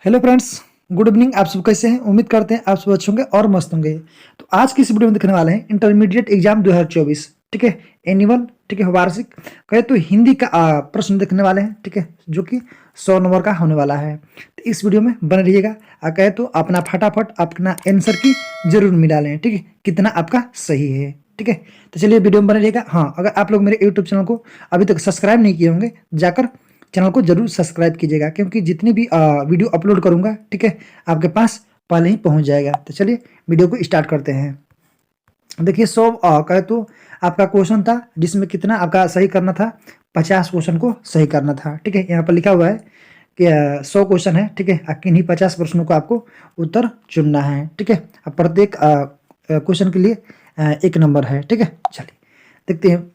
Hello friends, good evening. आप सब कैसे हैं? उम्मीद करते हैं आप सब अच्छे होंगे और मस्त होंगे। तो आज की इस वीडियो में देखने वाले हैं इंटरमीडिएट एग्जाम 2024। ठीक है, एनुअल, ठीक है, वार्षिक कहे तो हिंदी का प्रश्न देखने वाले हैं। ठीक है, जो कि 100 नंबर का होने वाला है। तो इस वीडियो में बने रहिएगा। कहे तो अपना फटाफट अपना आंसर की जरूर मिला लें। ठीक है, कितना आपका सही है। ठीक है, तो चलिए वीडियो में बने रहिएगा। हाँ, अगर आप लोग मेरे यूट्यूब चैनल को अभी तक सब्सक्राइब नहीं किए होंगे, जाकर चैनल को जरूर सब्सक्राइब कीजिएगा, क्योंकि जितनी भी वीडियो अपलोड करूंगा, ठीक है, आपके पास पहले ही पहुंच जाएगा। तो चलिए वीडियो को स्टार्ट करते हैं। देखिए 100 कहे तो आपका क्वेश्चन था, जिसमें कितना आपका सही करना था, 50 क्वेश्चन को सही करना था। ठीक है, यहाँ पर लिखा हुआ है कि 100 क्वेश्चन है। ठीक है, किन्हीं 50 प्रश्नों को आपको उत्तर चुनना है। ठीक है, अब प्रत्येक क्वेश्चन के लिए एक नंबर है। ठीक है, चलिए देखते हैं।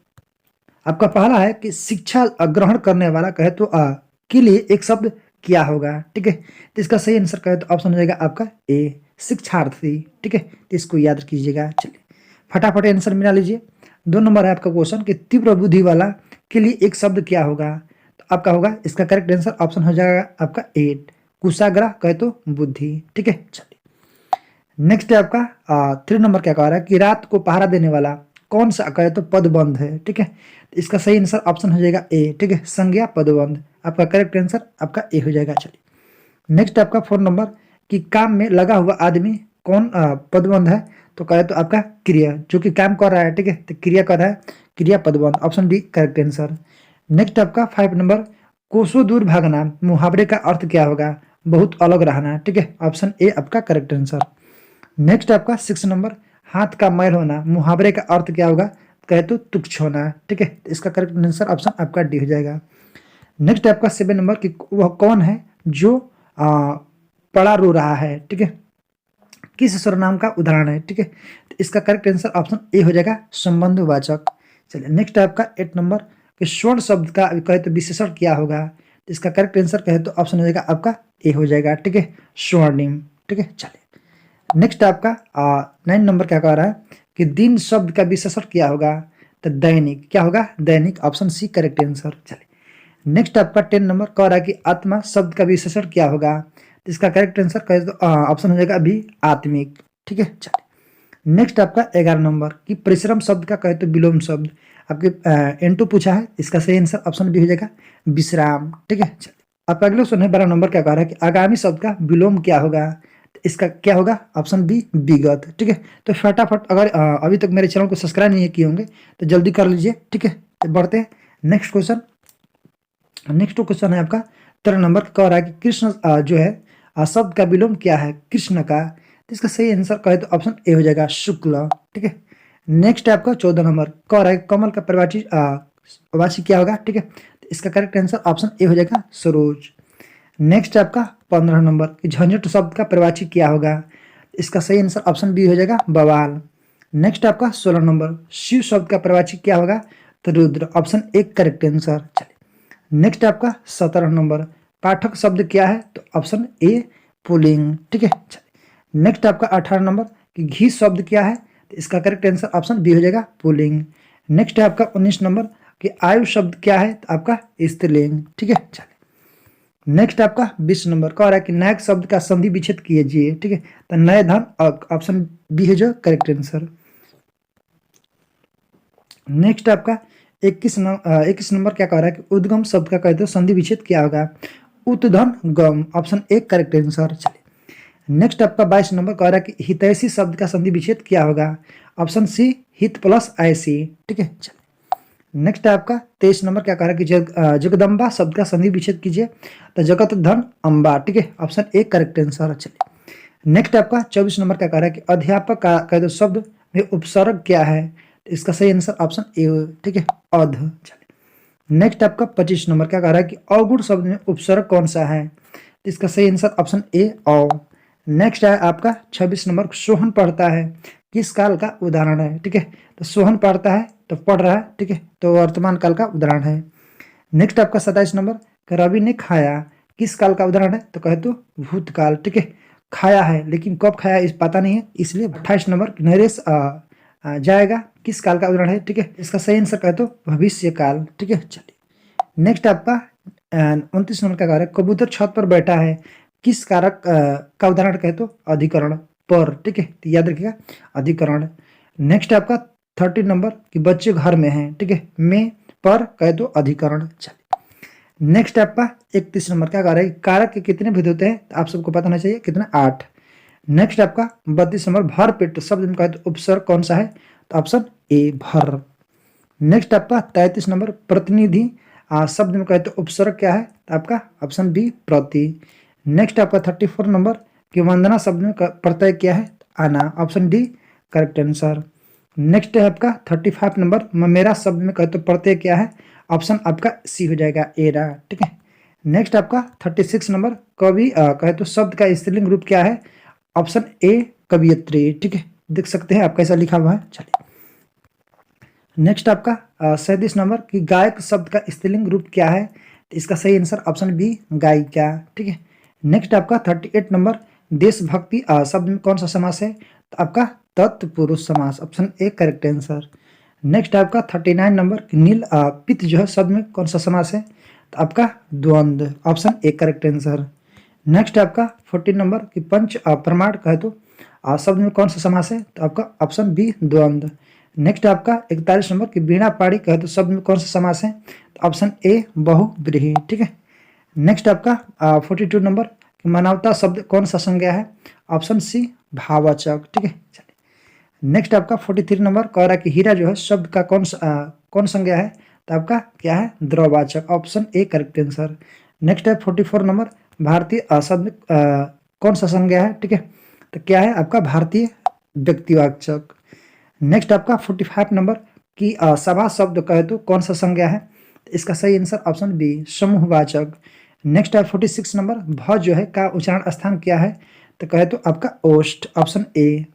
आपका पहला है कि शिक्षा ग्रहण करने वाला कहे तो के लिए एक शब्द क्या होगा। ठीक है, तो इसका सही आंसर कहे तो ऑप्शन हो जाएगा आपका ए, शिक्षार्थी। ठीक है, तो इसको याद कीजिएगा। चलिए फटाफट आंसर मिला लीजिए। 2 नंबर है आपका क्वेश्चन कि तीव्र बुद्धि वाला के लिए एक शब्द क्या होगा। तो आपका होगा इसका करेक्ट आंसर ऑप्शन हो जाएगा आपका ए, कुशाग्र कहे तो बुद्धि। ठीक है, चलिए नेक्स्ट है आपका 3 नंबर क्या कह रहा है कि रात को पहरा देने वाला कौन सा कहे तो पदबंध है। ठीक है, तो इसका सही आंसर ऑप्शन हो जाएगा ए। ठीक है, संज्ञा पदबंध। आपका करेक्ट आंसर आपका ए हो जाएगा। चलिए नेक्स्ट आपका 4 नंबर कि काम में लगा हुआ आदमी कौन पदबंध है। तो कहे तो आपका क्रिया, जो कि काम कर रहा है। ठीक है, तो क्रिया कर रहा है, क्रिया पदबंध। Option D correct answer. Next आपका 5 नंबर कोसों दूर भागना मुहावरे का अर्थ क्या होगा। बहुत अलग रहना। ठीक है, ऑप्शन ए आपका करेक्ट आंसर। नेक्स्ट आपका 6 नंबर हाथ का मैल होना मुहावरे का अर्थ क्या होगा। कहे तो तुच्छ होना। ठीक है, तो इसका करेक्ट आंसर ऑप्शन आपका डी हो जाएगा। नेक्स्ट आपका 7 नंबर कि वह कौन है जो पड़ा रो रहा है। ठीक है, किस सर्वनाम का उदाहरण है। ठीक है, तो इसका करेक्ट आंसर ऑप्शन ए हो जाएगा संबंधवाचक। चलिए नेक्स्ट आपका 8 नंबर कि स्वर्ण शब्द का कहे तो विशेषण क्या होगा। तो इसका करेक्ट आंसर कहे तो ऑप्शन हो जाएगा आपका ए हो जाएगा। ठीक है, स्वर्णिम। ठीक है, चलिए नेक्स्ट आपका 9 नंबर क्या कह रहा है कि दिन शब्द का विशेषण क्या होगा। तो दैनिक क्या होगा, दैनिक। Option C correct answer. चलिए नेक्स्ट आपका 10 नंबर कह रहा है कि आत्मा शब्द का विशेषण क्या होगा। तो इसका करेक्ट आंसर कहे तो ऑप्शन हो जाएगा अभी आत्मिक। ठीक है, चलिए नेक्स्ट आपका 11 नंबर कि परिश्रम शब्द का कहे तो विलोम शब्द। आपके N2 पूछा है, इसका सही आंसर ऑप्शन बी हो जाएगा विश्राम। ठीक है, चलिए आपका अगला क्वेश्चन है 12 नंबर क्या कह रहा है कि आगामी शब्द का विलोम क्या होगा। तो इसका क्या होगा, ऑप्शन बी विगत। ठीक है, तो फटाफट अगर अभी तक मेरे चैनल को सब्सक्राइब नहीं किए होंगे तो जल्दी कर लीजिए। ठीक है, तो बढ़ते हैं नेक्स्ट क्वेश्चन। नेक्स्ट क्वेश्चन है आपका 13 नंबर कह रहा है कि कृष्ण जो है शब्द का विलोम क्या है कृष्ण का। तो इसका सही आंसर कहे तो ऑप्शन ए हो जाएगा शुक्ल। ठीक है, नेक्स्ट है आपका 14 नंबर कह रहा है कि कमल का प्रवाची क्या होगा। ठीक है, तो इसका करेक्ट आंसर ऑप्शन ए हो जाएगा सरोज। नेक्स्ट है आपका 15 नंबर कि झंझट शब्द का प्रवाची क्या होगा। इसका सही आंसर ऑप्शन बी हो जाएगा बवाल। नेक्स्ट आपका 16 नंबर शिव शब्द का प्रवाची क्या होगा। तो रुद्र। ऑप्शन एक करेक्ट आंसर। चलिए नेक्स्ट आपका 17 नंबर पाठक शब्द क्या है। तो ऑप्शन ए पुल्लिंग। ठीक है, चलिए नेक्स्ट आपका 18 नंबर कि घी शब्द क्या है। तो इसका करेक्ट आंसर ऑप्शन बी हो जाएगा पुल्लिंग। नेक्स्ट है आपका 19 नंबर कि आयु शब्द क्या है। तो आपका स्त्रीलिंग। ठीक है, चलिए नेक्स्ट आपका 20 नंबर कह रहा है कि नायक शब्द का संधि विच्छेद कीजिए। ठीक है, तो नए धन ऑप्शन बी है जो करेक्ट आंसर। नेक्स्ट आपका 21 नंबर क्या कह रहा है कि उद्गम शब्द का कहते हैं संधि विच्छेद क्या होगा। उत्धन गम। ऑप्शन एक करेक्ट आंसर। चलिए नेक्स्ट आपका 22 नंबर कह रहा है कि हितैषी शब्द का संधि विच्छेद क्या होगा। ऑप्शन सी हित प्लस ऐसी। ठीक है, चलिए नेक्स्ट है आपका 23 नंबर क्या कह रहा है कि जगदम्बा शब्द का संधि विच्छेद कीजिए। तो जगत धन अम्बा। ठीक है, ऑप्शन एक करेक्ट आंसर। चलिए नेक्स्ट आपका 24 नंबर क्या कह रहा है कि अध्यापक का कह दो शब्द में उपसर्ग क्या है। तो इसका सही आंसर ऑप्शन ए। ठीक है, अध। चलिए नेक्स्ट आपका 25 नंबर क्या कह रहा है कि अवगुण शब्द में उपसर्ग कौन सा है। तो इसका सही आंसर ऑप्शन ए औ। नेक्स्ट है आपका 26 नंबर सोहन पढ़ता है किस काल का उदाहरण है। ठीक है, तो सोहन पढ़ता है तो पढ़ रहा है। ठीक है, तो वर्तमान काल का उदाहरण है। नेक्स्ट आपका 27 नंबर कि रवि ने खाया किस काल का उदाहरण है। तो कहे तो भूतकाल। ठीक है, खाया है लेकिन कब खाया इस पता नहीं है, इसलिए 28 नंबर नरेश जाएगा किस काल का उदाहरण है। ठीक है, इसका सही आंसर कहे तो भविष्य काल। ठीक है, चलिए नेक्स्ट आपका 29 नंबर का कह रहा है कबूतर छत पर बैठा है किस कारक का उदाहरण कहे तो अधिकरण पर, ठीक है, तो याद रखिएगा अधिकरण। नेक्स्ट आपका 13 नंबर कि बच्चे घर में हैं, ठीक है, में पर कहे तो अधिकरण। चलिए नेक्स्ट आपका 31 नंबर क्या कारक है, कारक के कितने भेद होते हैं, तो आप सबको पता होना चाहिए कितना, 8। नेक्स्ट आपका 32 नंबर भर पेट शब्द में कहे तो उपसर्ग कौन सा है, तो ऑप्शन ए भर। नेक्स्ट आपका 33 नंबर प्रतिनिधि शब्द में कहे तो उपसर्ग क्या है, तो आपका ऑप्शन बी प्रति। नेक्स्ट आपका 34 नंबर कि वंदना शब्द में प्रत्यय क्या है, आना, option D correct answer. Next है आपका 35 नंबर मेरा शब्द में कहे तो प्रत्यय क्या है, ऑप्शन आपका सी हो जाएगा एरा, ठीक है। नेक्स्ट आपका 36 नंबर कवि कहे तो शब्द का स्त्रीलिंग रूप क्या है, ऑप्शन ए कवियत्री, ठीक है, देख सकते हैं आप कैसा लिखा हुआ है। चलिए नेक्स्ट आपका 37 नंबर कि गायक शब्द का स्त्रीलिंग रूप क्या है, तो इसका सही आंसर ऑप्शन बी गायिका, ठीक है। नेक्स्ट आपका 38 नंबर देशभक्ति शब्द में कौन सा समास है, तो आपका तत्पुरुष समास, option A correct answer. Next आपका 39 नंबर कि नील पित्त जो है शब्द में कौन सा समास है, तो आपका द्वंद्व, option A correct answer. Next आपका 14 नंबर कि पंच प्रमाण कहे तो शब्द में कौन सा समास है, तो आपका ऑप्शन बी द्वंद्व। नेक्स्ट आपका 41 नंबर कि बीणा पाड़ी कहे तो शब्द में कौन सा समास है, तो ऑप्शन ए बहुव्रीहि, ठीक है। नेक्स्ट आपका 42 नंबर कि मानवता शब्द कौन सा संज्ञा है, ऑप्शन सी भाववाचक, ठीक है। चलिए नेक्स्ट आपका 43 नंबर कह रहा है कि हीरा जो है शब्द का कौन संज्ञा है, तो आपका क्या है द्रववाचक, option A correct answer. Next है 44 नंबर भारतीय शब्द कौन सा संज्ञा है, ठीक है, तो क्या है आपका भारतीय व्यक्तिवाचक। नेक्स्ट आपका 45 नंबर कि सभा शब्द कहे तो कौन सा संज्ञा है, तो इसका सही आंसर ऑप्शन बी समूहवाचक। नेक्स्ट है 46 नंबर भ जो है का उच्चारण स्थान क्या है, तो कहे तो आपका ओष्ठ, ऑप्शन ए।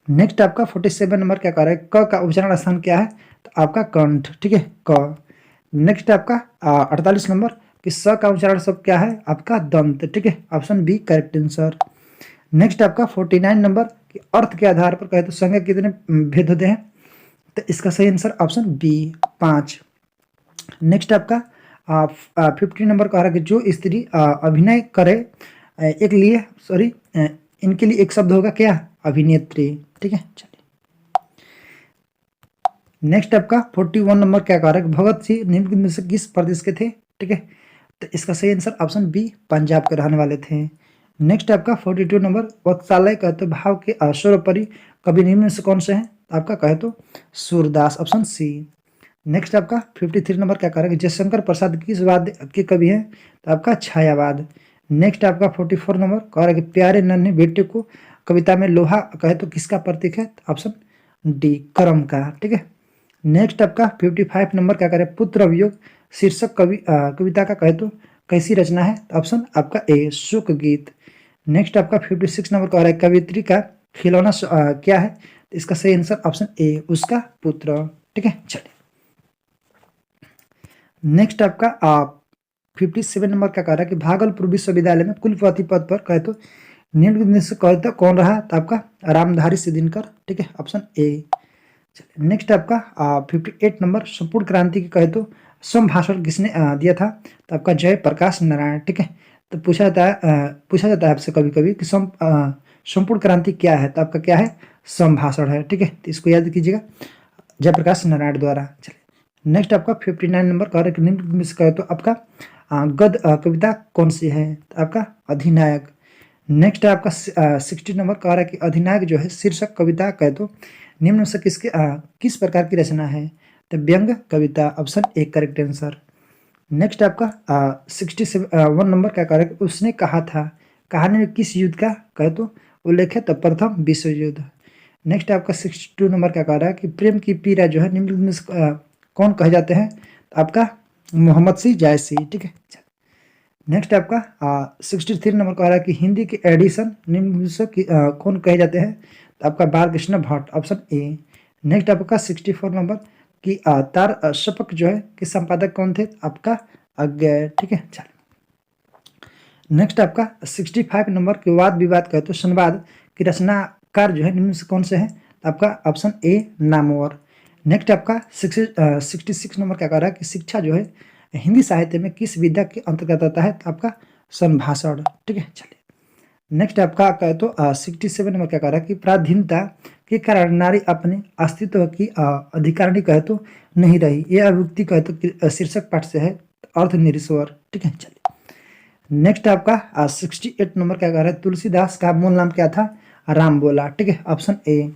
नेक्स्ट आपका 47 नंबर क्या कह रहा है, क का उच्चारण स्थान क्या है, तो आपका कंठ, ठीक है, क। नेक्स्ट आपका 48 नंबर कि स का उच्चारण शब्द क्या है, आपका दंत, ठीक है, option B correct answer. Next आपका 49 नंबर कि अर्थ के आधार पर कहे तो संज्ञा कितने भेद होते हैं, तो इसका सही आंसर ऑप्शन बी 5। नेक्स्ट आपका 50 नंबर कह रहा है कि जो स्त्री अभिनय करे एक लिए सॉरी इनके लिए एक शब्द होगा क्या, अभिनेत्री, ठीक है। चलिए नेक्स्ट आपका 41 नंबर क्या कह रहा है, भगत सिंह निम्न में से किस प्रदेश के थे, ठीक है, तो इसका सही आंसर ऑप्शन बी पंजाब के रहने वाले थे। नेक्स्ट आपका 42 नंबर वत्सालय कहे तो भाव के सर्वोपरि कवि निम्न में से कौन से हैं, आपका कहे तो सूरदास, ऑप्शन सी। नेक्स्ट आपका 53 नंबर क्या कह रहा है कि जयशंकर प्रसाद किस वाद्य के कवि हैं, तो आपका छायावाद। नेक्स्ट आपका 44 नंबर कह रहा है कि प्यारे नन्हे बेटे को कविता में लोहा कहे तो किसका प्रतीक है, ऑप्शन डी कर्म का, ठीक है। नेक्स्ट आपका 55 नंबर क्या करे पुत्र अभियोग शीर्षक कविता का कहे तो कैसी रचना है, ऑप्शन आपका ए शोक गीत। नेक्स्ट आपका 56 नंबर कह रहा है कवित्री का खिलौना क्या है, तो इसका सही आंसर ऑप्शन ए उसका पुत्र, ठीक है। चलिए नेक्स्ट आपका 57 नंबर क्या कह रहा है कि भागलपुर विश्वविद्यालय में कुलपति पद पर कहे तो निम्न में से कहे तो कौन रहा, तो आपका रामधारी सिद्दीनकर, ठीक है, ऑप्शन ए। चलिए नेक्स्ट आपका 58 नंबर संपूर्ण क्रांति की कहे तो संभाषण किसने दिया था, तो आपका जयप्रकाश नारायण, ठीक है। तो पूछा जाता है आपसे कभी कभी कि संपूर्ण क्रांति क्या है, तो आपका क्या है संभाषण है, ठीक है, तो इसको याद कीजिएगा जयप्रकाश नारायण द्वारा। चलिए नेक्स्ट आपका 59 नंबर कह रहे कि निम्न में से कहे तो आपका गद्य कविता कौन सी है, तो आपका अधिनायक। नेक्स्ट आपका 60 नंबर कह रहा है कि अधिनायक जो है शीर्षक कविता कहे तो निम्न में से किस प्रकार की रचना है, तो व्यंग्य कविता, option A correct answer. Next आपका 61 नंबर क्या कह रहा है कि उसने कहा था कहानी में किस युद्ध का कहे तो उल्लेख है, तो प्रथम विश्व युद्ध। नेक्स्ट आपका 62 नंबर क्या कह रहा है कि प्रेम की पीड़ा जो है निम्न में से कौन कहे जाते हैं, तो आपका मोहम्मद सी जायसी, ठीक है। नेक्स्ट आपका 63 नंबर कह रहा है कि हिंदी के एडिशन निम्न में से कौन कहे जाते हैं, तो आपका Balkrishna Bhatt, option A. Next आपका 64 नंबर कि तार शपक जो है कि संपादक कौन थे, आपका अज्ञेय, ठीक है। चलिए नेक्स्ट आपका 65 नंबर कि वाद विवाद कहे तो संवाद की रचनाकार जो है निम्न से कौन से हैं, तो आपका ऑप्शन ए नामवर। नेक्स्ट आपका 66 नंबर क्या कह रहा है कि शिक्षा जो है हिंदी साहित्य में किस विधा के अंतर्गत आता है, तो आपका संभाषण, ठीक है। चलिए नेक्स्ट आपका कहे तो 67 नंबर क्या कह रहा है कि पराधीनता के कारण नारी अपने अस्तित्व की अधिकारिणी कहे तो नहीं रही। यह अभिव्यक्ति कहे तो शीर्षक पाठ से है, अर्थ निरीश्वर। ठीक है, चलिए नेक्स्ट आपका 68 नंबर क्या कह रहा है, तुलसीदास का मूल नाम क्या था, राम बोला। ठीक है, ऑप्शन ए।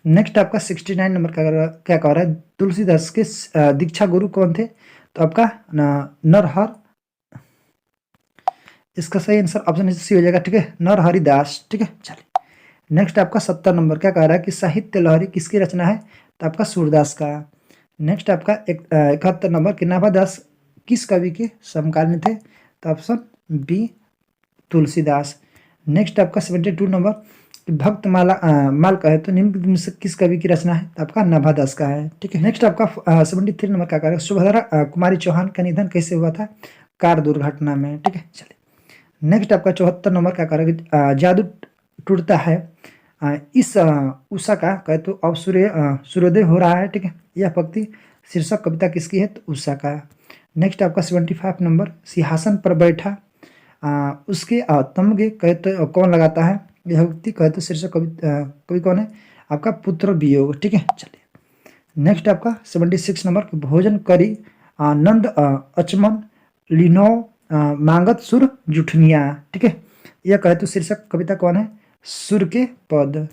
नेक्स्ट आपका 69 नंबर क्या कह रहा है, तुलसीदास के दीक्षा गुरु कौन थे, तो आपका नरहर, इसका सही आंसर ऑप्शन सी हो जाएगा। ठीक है, नरहरिदास। ठीक है, चलिए नेक्स्ट आपका 70 नंबर क्या कह रहा है कि साहित्य लहरी किसकी रचना है, तो आपका सूरदास का। नेक्स्ट आपका 71 नंबर कि नाभादास किस कवि के समकालीन थे, तो ऑप्शन बी तुलसीदास। नेक्स्ट आपका 72 नंबर कि भक्त माला माल का है तो निम्न में से किस कवि की रचना है, तो आपका नाभादास का है। ठीक है, नेक्स्ट आपका 73 नंबर क्या कह रहा है, सुभद्रा कुमारी चौहान का निधन कैसे हुआ था, कार दुर्घटना में। ठीक है, चलिए नेक्स्ट आपका 74 नंबर क्या कह रहा है कि जादू टूटता है इस उषा का कहे तो अब सूर्योदय हो रहा है। ठीक है, यह पंक्ति शीर्षक कविता किसकी है, तो उषा का। नेक्स्ट आपका 75 नंबर सिंहासन पर बैठा उसके तमगे कहे तो कौन लगाता है, यह उक्ति कहे तो शीर्षक कवि कौन है, आपका पुत्र वियोग। ठीक है, चलिए नेक्स्ट आपका 76 नंबर भोजन करी नंद अचमन लिनो मांगत सुर जुठनिया। ठीक है, यह कहे तो शीर्षक कविता कौन है, सुर के पद।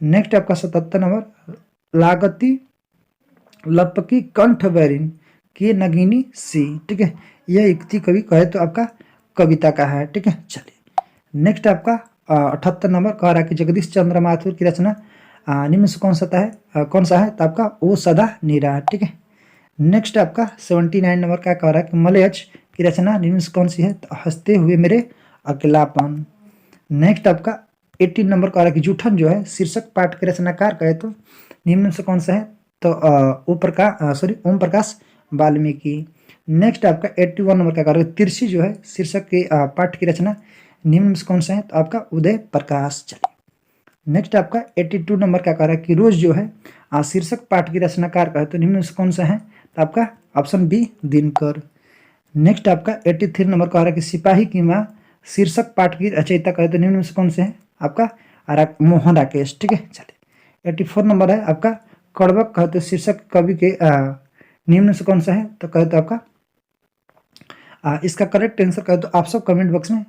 नेक्स्ट आपका 77 नंबर लागती लपकी कंठ बैरिन के नगीनी सी। ठीक है, यह युक्ति कवि कहे तो आपका कविता का है। ठीक है, चलिए नेक्स्ट आपका 78 नंबर कह रहा है कि जगदीश चंद्र माथुर की रचना निम्न से कौन सा है, तो आपका ओ सदा नीरा। ठीक है, नेक्स्ट आपका 79 नंबर क्या कह रहा है कि मलयज की रचना निम्न से कौन सी है, तो हंसते हुए मेरे अकेलापन। नेक्स्ट आपका 18 नंबर कह रहा है कि जूठन जो है शीर्षक पाठ के रचनाकार कहे तो निम्न से कौन सा है, तो ओम प्रकाश वाल्मीकि। नेक्स्ट आपका 81 नंबर क्या कह रहा है, तिरछी जो है शीर्षक के पाठ की रचना निम्न में से कौन सा है, तो आपका उदय प्रकाश। चलिए नेक्स्ट आपका 82 नंबर क्या कह रहा है कि रोज जो है शीर्षक पाठ की रचनाकार कहे तो निम्न में से कौन सा है, तो आपका ऑप्शन बी दिनकर। नेक्स्ट आपका 83 नंबर कह रहा है कि सिपाही की माँ शीर्षक पाठ की रचयिता कहे तो निम्न में से कौन से है, आपका मोहन राकेश। ठीक है, चलिए 84 नंबर है आपका कड़वक कहे तो शीर्षक कवि के निम्न से कौन सा है, तो कहे तो आपका इसका करेक्ट आंसर कहे तो आप सब कमेंट बॉक्स में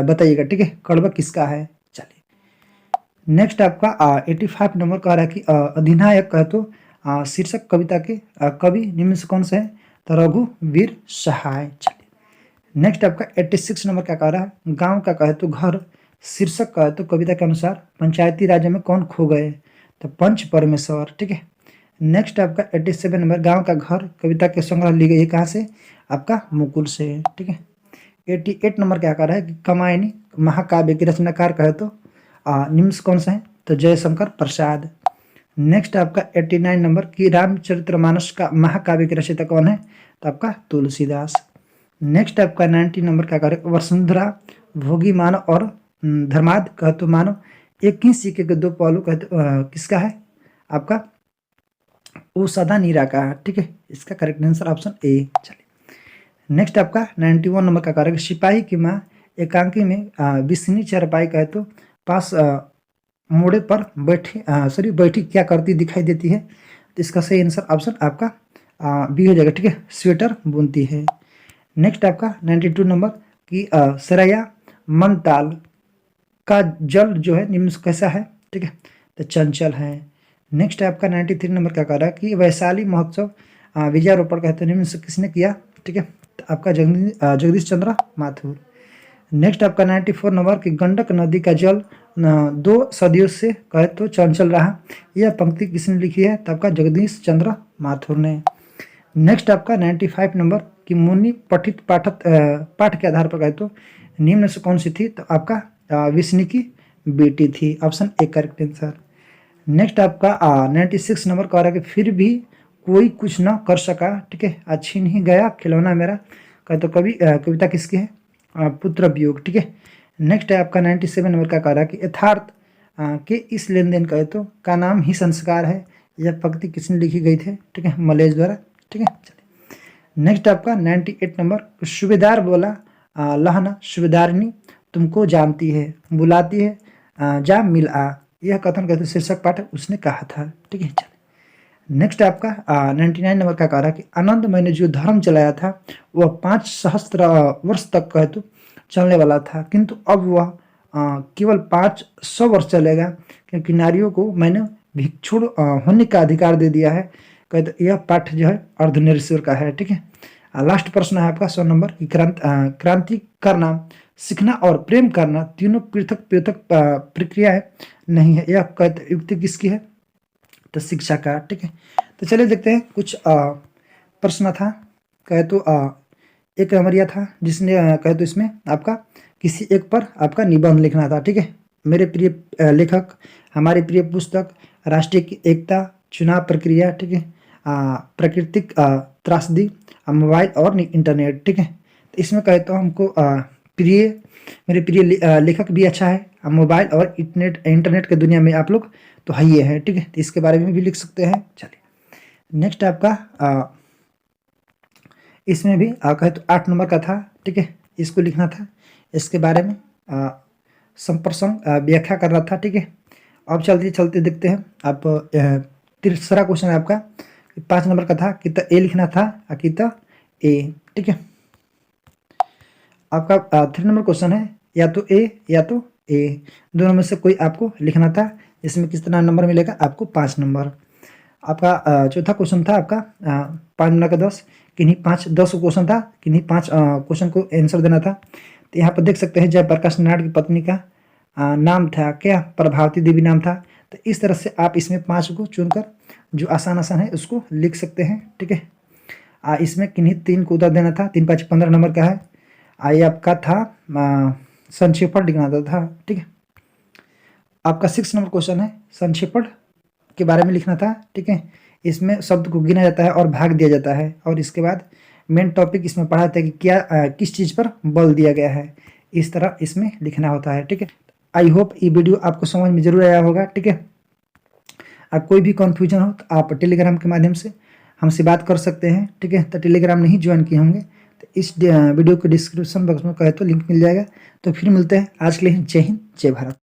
बताइएगा। ठीक है, कड़वक किसका है। चलिए नेक्स्ट आपका 85 नंबर कह रहा है कि अधिनायक कहे तो शीर्षक कविता के कवि निम्न से कौन सा है, तो रघुवीर सहाय। चलिए नेक्स्ट आपका 86 नंबर क्या कह रहा है, गांव का कहे तो घर शीर्षक कहे तो कविता के अनुसार पंचायती राज्य में कौन खो गए, तो पंच परमेश्वर। ठीक है, नेक्स्ट आपका 87 नंबर गांव का घर कविता के संग्रह ली गई है कहाँ से, आपका मुकुल से। ठीक है, 88 नंबर क्या कह रहा है कि कमायनी महाकाव्य के रचनाकार कहे तो निम्न से कौन सा है, तो जयशंकर प्रसाद। नेक्स्ट आपका 89 नंबर की रामचरितमानस का महाकाव्य के रचयिता कौन है, तो आपका तुलसीदास। नेक्स्ट आपका 90 नंबर क्या कह रहा है, वसुंधरा भोगी मानव और धर्माद कहे तो मानव एक ही सिक्के के दो पहलू कहे तो किसका है, आपका ओ सदा नीरा का। ठीक है, इसका करेक्ट आंसर ऑप्शन ए। चलिए नेक्स्ट आपका 91 नंबर का कार्य सिपाही की माँ एकांकी में बिस्नी चरपाई कहे तो पास मोड़े पर बैठी क्या करती दिखाई देती है, तो इसका सही आंसर ऑप्शन आपका बी हो जाएगा। ठीक है, स्वेटर बुनती है। नेक्स्ट आपका 92 नंबर की सरया मनताल का जल जो है निम्न से कैसा है, ठीक है, तो चंचल है। नेक्स्ट आपका 93 नंबर क्या कह रहा है कि वैशाली महोत्सव विजयारोपण कहते हैं निम्न से किसने किया, ठीक है, तो आपका जगदीश चंद्र माथुर। नेक्स्ट आपका 94 नंबर की गंडक नदी का जल 2 सदियों से कहे तो चंचल रहा, यह पंक्ति किसने लिखी है, तो आपका जगदीश चंद्र माथुर ने। नेक्स्ट आपका 95 नंबर की मुनि पठित पाठ के आधार पर कहे तो निम्न से कौन सी थी, तो आपका विष्णु की बेटी थी, option A correct answer. Next आपका 96 नंबर कह रहा है कि फिर भी कोई कुछ ना कर सका, ठीक है, छीन ही गया खिलौना मेरा कहे तो कविता किसकी है, पुत्र वियोग। ठीक है, नेक्स्ट है आपका 97 नंबर का कह रहा है कि यथार्थ के इस लेन देन कहे तो का नाम ही संस्कार है, यह पंक्ति किसने लिखी गई थी, ठीक है, मलेज द्वारा। ठीक है, चलिए नेक्स्ट आपका 98 नंबर सूबेदार बोला लहना सूबेदारनी तुमको जानती है, बुलाती है, जा मिल आ। यह कथन कहते शीर्षक पाठ उसने कहा था। ठीक है, चलिए नेक्स्ट आपका 99 नंबर का कह रहा है कि आनंद मैंने जो धर्म चलाया था वह 5 सहस्त्र वर्ष तक कहते चलने वाला था, किंतु अब वह केवल 500 वर्ष चलेगा, क्योंकि नारियों को मैंने भिक्षुण होने का अधिकार दे दिया है। कहते यह पाठ जो है अर्धनिरीश्वर का है। ठीक है, लास्ट प्रश्न है आपका 100 नंबर की क्रांति करना, सीखना और प्रेम करना तीनों पृथक पृथक प्रक्रियाएं नहीं है। यह युक्ति किसकी है? तो शिक्षा का। ठीक है, तो चलिए देखते हैं कुछ प्रश्न था। कहे तो एक नंबरिया था जिसने कहे तो इसमें आपका किसी एक पर आपका निबंध लिखना था। ठीक है, मेरे प्रिय लेखक, हमारी प्रिय पुस्तक, राष्ट्रीय एकता, चुनाव प्रक्रिया, ठीक है, प्राकृतिक त्रासदी, मोबाइल और इंटरनेट। ठीक है, तो इसमें कहे तो हमको प्रिय, मेरे प्रिय लेखक भी अच्छा है, मोबाइल और इंटरनेट के दुनिया में आप लोग तो है ही है। ठीक है, तो इसके बारे में भी लिख सकते हैं। चलिए नेक्स्ट आपका इसमें भी कहे तो 8 नंबर का था। ठीक है, इसको लिखना था, इसके बारे में संप्रसंग व्याख्या करना था। ठीक है, अब चलते चलते देखते हैं। आप तीसरा क्वेश्चन है आपका 5 नंबर का था कि तो ए लिखना था कि तो ए। ठीक है, आपका 3 नंबर क्वेश्चन है या तो ए या तो ए, दोनों में से कोई आपको लिखना था। इसमें कितना नंबर मिलेगा आपको? 5 नंबर। आपका चौथा क्वेश्चन था आपका 5 नंबर का 10, किन्हीं 10 क्वेश्चन था, किन्हीं 5 क्वेश्चन को आंसर देना था। तो यहाँ पर देख सकते हैं जयप्रकाश नारायण की पत्नी का नाम था क्या? प्रभावती देवी नाम था। तो इस तरह से आप इसमें 5 को चुनकर जो आसान है उसको लिख सकते हैं। ठीक है, इसमें किन्हीं 3 को उत्तर देना था। 3 5 15 नंबर का है। ये आपका था संक्षेपण लिखना था। ठीक है, आपका 6 नंबर क्वेश्चन है संक्षेपण के बारे में लिखना था। ठीक है, इसमें शब्द को गिना जाता है और भाग दिया जाता है, और इसके बाद मेन टॉपिक इसमें पढ़ा था कि क्या किस चीज़ पर बल दिया गया है, इस तरह इसमें लिखना होता है। ठीक है, आई होप ये वीडियो आपको समझ में जरूर आया होगा। ठीक है, कोई भी कन्फ्यूजन हो तो आप टेलीग्राम के माध्यम से हमसे बात कर सकते हैं। ठीक है, तो टेलीग्राम नहीं ज्वाइन किए होंगे तो इस वीडियो के डिस्क्रिप्शन बॉक्स में कहे तो लिंक मिल जाएगा। तो फिर मिलते हैं, आज के लिए जय हिंद जय भारत।